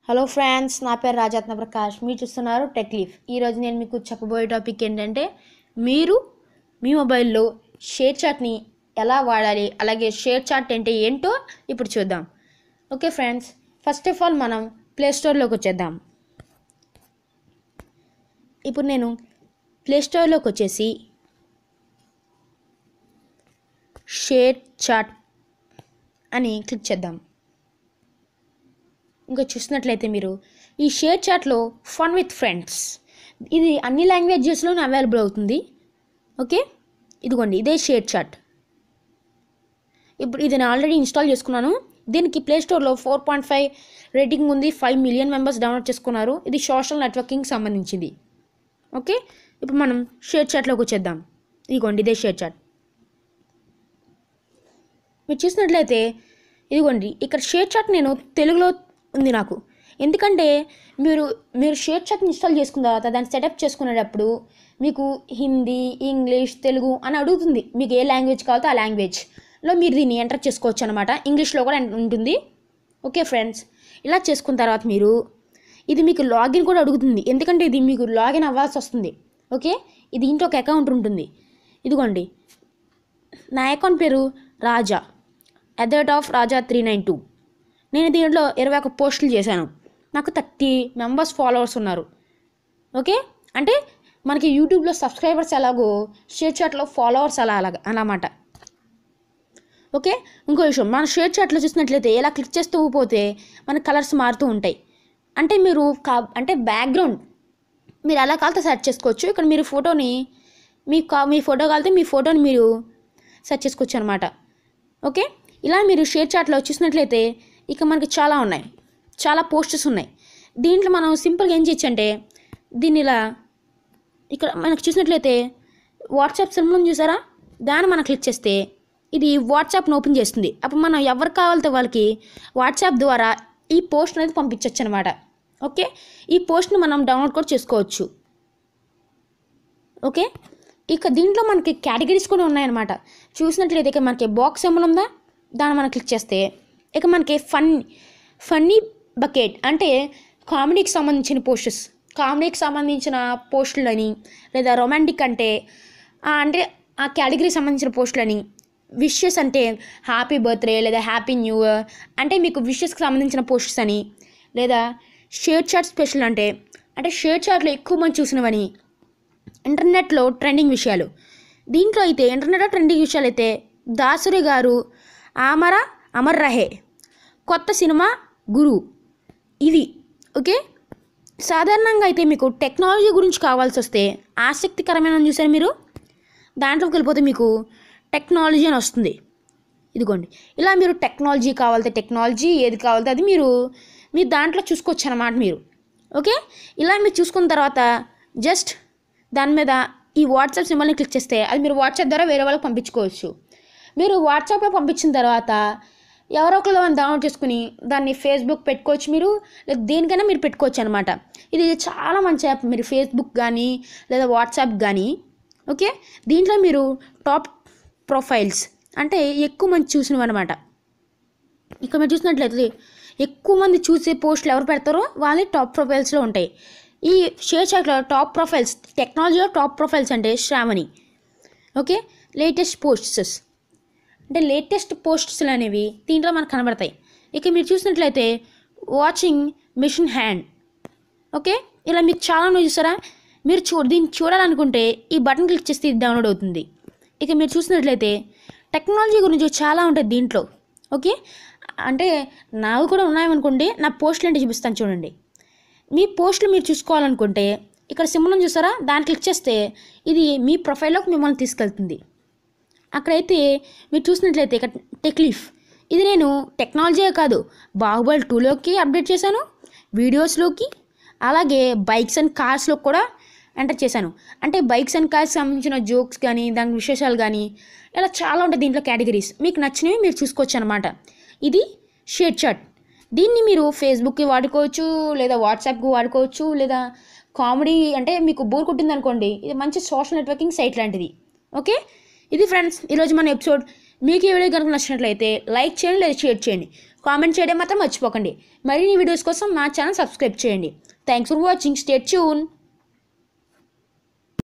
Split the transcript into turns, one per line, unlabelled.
Hello friends, నా పేరు రాజాత్న ప్రకాష్. మీరు చూస్తున్నారు టెక్ లీఫ్. ఈరోజు నేను మీకు చెప్పబోయే టాపిక్ ఏంటంటే, మీరు మీ మొబైల్లో షేర్ చాట్ని ఎలా వాడాలి, అలాగే షేర్ చాట్ అంటే ఏంటో ఇప్పుడు చూద్దాం. Okay friends, first of all మనం ప్లేస్టోర్లోకి వచ్చేద్దాం. ఇప్పుడు నేను ప్లేస్టోర్లోకి వచ్చేసి షేర్ చాట్ అని క్లిక్ చేద్దాం. ఇంకా చూసినట్లయితే మీరు ఈ షేర్ చాట్లో ఫన్ విత్ ఫ్రెండ్స్, ఇది అన్ని లాంగ్వేజెస్లోనే అవైలబుల్ అవుతుంది. ఓకే, ఇదిగోండి, ఇదే షేర్ చాట్. ఇప్పుడు ఇది నేను ఆల్రెడీ ఇన్స్టాల్ చేసుకున్నాను. దీనికి ప్లేస్టోర్లో 4.5 రేటింగ్ ఉంది. 5 మిలియన్ మెంబర్స్ డౌన్లోడ్ చేసుకున్నారు. ఇది సోషల్ నెట్వర్కింగ్ సంబంధించింది. ఓకే, ఇప్పుడు మనం షేర్ చాట్లోకి వచ్చేద్దాం. ఇదిగోండి, ఇదే షేర్ చాట్. మీరు చూసినట్లయితే ఇదిగోండి, ఇక్కడ షేర్ చాట్ నేను తెలుగులో ఉంది నాకు. ఎందుకంటే మీరు షేర్ చాట్ ఇన్స్టాల్ చేసుకున్న తర్వాత దాన్ని సెటప్ చేసుకునేటప్పుడు మీకు హిందీ, ఇంగ్లీష్, తెలుగు అని అడుగుతుంది. మీకు ఏ లాంగ్వేజ్ కావాలో ఆ లాంగ్వేజ్లో మీరు దీన్ని ఎంటర్ చేసుకోవచ్చు అనమాట. ఇంగ్లీష్లో కూడా ఉంటుంది. ఓకే ఫ్రెండ్స్, ఇలా చేసుకున్న తర్వాత ఇది మీకు లాగిన్ కూడా అడుగుతుంది. ఎందుకంటే ఇది మీకు లాగిన్ అవ్వాల్సి వస్తుంది. ఓకే, ఇది ఇంట్లో ఒక అకౌంట్ ఉంటుంది. ఇదిగోండి, నా అకౌంట్ పేరు రాజా @raja392. నేను దీంట్లో 21 పోస్టులు చేశాను. నాకు 30 మెంబర్స్ ఫాలోవర్స్ ఉన్నారు. ఓకే, అంటే మనకి యూట్యూబ్లో సబ్స్క్రైబర్స్ ఎలాగో షేర్ చాట్లో ఫాలోవర్స్ అన్నమాట. ఓకే, ఇంకో విషయం, మన షేర్ చాట్లో చూసినట్లయితే ఇలా క్లిక్ చేస్తూ పోతే మన కలర్స్ మారుతూ ఉంటాయి. అంటే అంటే బ్యాక్గ్రౌండ్ మీరు ఎలా కాలితే సెర్చ్ చేసుకోవచ్చు. ఇక్కడ మీరు ఫోటోని మీ ఫోటో కాలితే మీ ఫోటోని మీరు సెర్చ్ చేసుకోవచ్చు అనమాట. ఓకే, ఇలా మీరు షేర్ చాట్లో చూసినట్లయితే ఇక మనకి చాలా పోస్టర్స్ ఉన్నాయి. దీంట్లో మనం సింపుల్గా ఏం చేయొచ్చు అంటే, దీన్ని ఇలా ఇక్కడ మనకు చూసినట్లయితే వాట్సాప్ సింబల్ చూసారా, దాన్ని మనం క్లిక్ చేస్తే ఇది వాట్సాప్ని ఓపెన్ చేస్తుంది. అప్పుడు మనం ఎవరు కావాలితే వాళ్ళకి వాట్సాప్ ద్వారా ఈ పోస్ట్ అనేది పంపించవచ్చు అనమాట. ఓకే, ఈ పోస్ట్ని మనం డౌన్లోడ్ కూడా చేసుకోవచ్చు. ఓకే, ఇక దీంట్లో మనకి కేటగిరీస్ కూడా ఉన్నాయన్నమాట. చూసినట్లయితే ఇక మనకి బాక్స్ సింబల్ ఉందా, దాన్ని మనం క్లిక్ చేస్తే ఇక మనకి ఫన్నీ బకెట్ అంటే కామెడీకి సంబంధించిన పోస్టర్స్, కామెడీకి సంబంధించిన పోస్టులని, లేదా రొమాంటిక్ అంటే ఆ కేటగిరీకి సంబంధించిన పోస్టులని, విషెస్ అంటే హ్యాపీ బర్త్డే లేదా హ్యాపీ న్యూ ఇయర్ అంటే మీకు విషెస్కి సంబంధించిన పోస్టర్స్ అని, లేదా షేర్ చాట్ స్పెషల్ అంటే షేర్ చాట్లో ఎక్కువ మంది చూసినవని, ఇంటర్నెట్లో ట్రెండింగ్ విషయాలు. దీంట్లో అయితే ఇంటర్నెట్లో ట్రెండింగ్ విషయాలు అయితే దాసరి గారు అమర్ రహే, కొత్త సినిమా గురు, ఇవి. ఓకే, సాధారణంగా అయితే మీకు టెక్నాలజీ గురించి కావాల్సి వస్తే ఆసక్తికరమైన చూసారు మీరు, దాంట్లోకి వెళ్ళిపోతే మీకు టెక్నాలజీ అని వస్తుంది. ఇదిగోండి, ఇలా మీరు టెక్నాలజీ కావాలంటే టెక్నాలజీ, ఏది కావాలంటే అది మీరు దాంట్లో చూసుకోవచ్చు అన్నమాట మీరు. ఓకే, ఇలా మీరు చూసుకున్న తర్వాత జస్ట్ దాని మీద ఈ వాట్సాప్ సింబల్ని క్లిక్ చేస్తే అది మీరు వాట్సాప్ ద్వారా వేరే వాళ్ళకి పంపించుకోవచ్చు. మీరు వాట్సాప్లో పంపించిన తర్వాత ఎవరో ఒకరు డౌన్లోడ్ చేసుకుని దాన్ని ఫేస్బుక్ పెట్టుకోవచ్చు, మీరు లేదా దేనికైనా మీరు పెట్టుకోవచ్చు అనమాట. ఇది చాలా మంచి యాప్, మీరు ఫేస్బుక్ కానీ లేదా వాట్సాప్ కానీ. ఓకే, దీంట్లో మీరు టాప్ ప్రొఫైల్స్ అంటే ఎక్కువ మంది చూసినవి అనమాట. ఇక్కడ మీరు చూసినట్లయితే ఎక్కువ మంది చూసే పోస్టులు ఎవరు పెడతారో వాళ్ళే టాప్ ప్రొఫైల్స్లో ఉంటాయి. ఈ షేర్ చాట్లో టాప్ ప్రొఫైల్స్, టెక్నాలజీలో టాప్ ప్రొఫైల్స్ అంటే శ్రావణి. ఓకే, లేటెస్ట్ పోస్ట్స్ అనేవి దీంట్లో మనకు కనబడతాయి. ఇక మీరు చూసినట్లయితే వాచింగ్ మిషన్ హ్యాండ్. ఓకే, ఇలా మీకు చాలా చూసారా, మీరు దీన్ని చూడాలనుకుంటే ఈ బటన్ క్లిక్ చేస్తే ఇది డౌన్లోడ్ అవుతుంది. ఇక మీరు చూసినట్లయితే టెక్నాలజీ గురించి చాలా ఉంటుంది దీంట్లో. ఓకే, అంటే నావి కూడా ఉన్నాయనుకోండి, నా పోస్టులు అంటే చూపిస్తాను చూడండి. మీ పోస్టులు మీరు చూసుకోవాలనుకుంటే ఇక్కడ సింబల్ చూసారా, దాన్ని క్లిక్ చేస్తే ఇది మీ ప్రొఫైల్లోకి మిమ్మల్ని తీసుకెళ్తుంది. అక్కడైతే మీరు చూసినట్లయితే ఇక్కడ టెక్ లీఫ్, ఇది నేను టెక్నాలజీ కాదు, బాహుబలి 2లోకి అప్డేట్ చేశాను, వీడియోస్లోకి, అలాగే బైక్స్ అండ్ కార్స్లో కూడా ఎంటర్ చేశాను. అంటే బైక్స్ అండ్ కార్స్ సంబంధించిన జోక్స్ కానీ, దాని విశేషాలు కానీ, ఇలా చాలా ఉంటాయి దీంట్లో కేటగిరీస్. మీకు నచ్చినవి మీరు చూసుకోవచ్చు అనమాట. ఇది షేర్ చాట్. దీన్ని మీరు ఫేస్బుక్కి వాడుకోవచ్చు, లేదా వాట్సాప్కి వాడుకోవచ్చు, లేదా కామెడీ అంటే మీకు బోర్ కొట్టింది అనుకోండి, ఇది మంచి సోషల్ నెట్వర్కింగ్ సైట్ లాంటిది. ఓకే, ఇది ఫ్రెండ్స్ ఈరోజు మన ఎపిసోడ్. మీకు ఈ వీడియో కనుక నచ్చినట్లయితే లైక్ చేయండి లేదా షేర్ చేయండి. కామెంట్ చేయడం మాత్రం మర్చిపోకండి. మరిన్ని వీడియోస్ కోసం మా ఛానల్ సబ్స్క్రైబ్ చేయండి. Thanks for watching. Stay tune.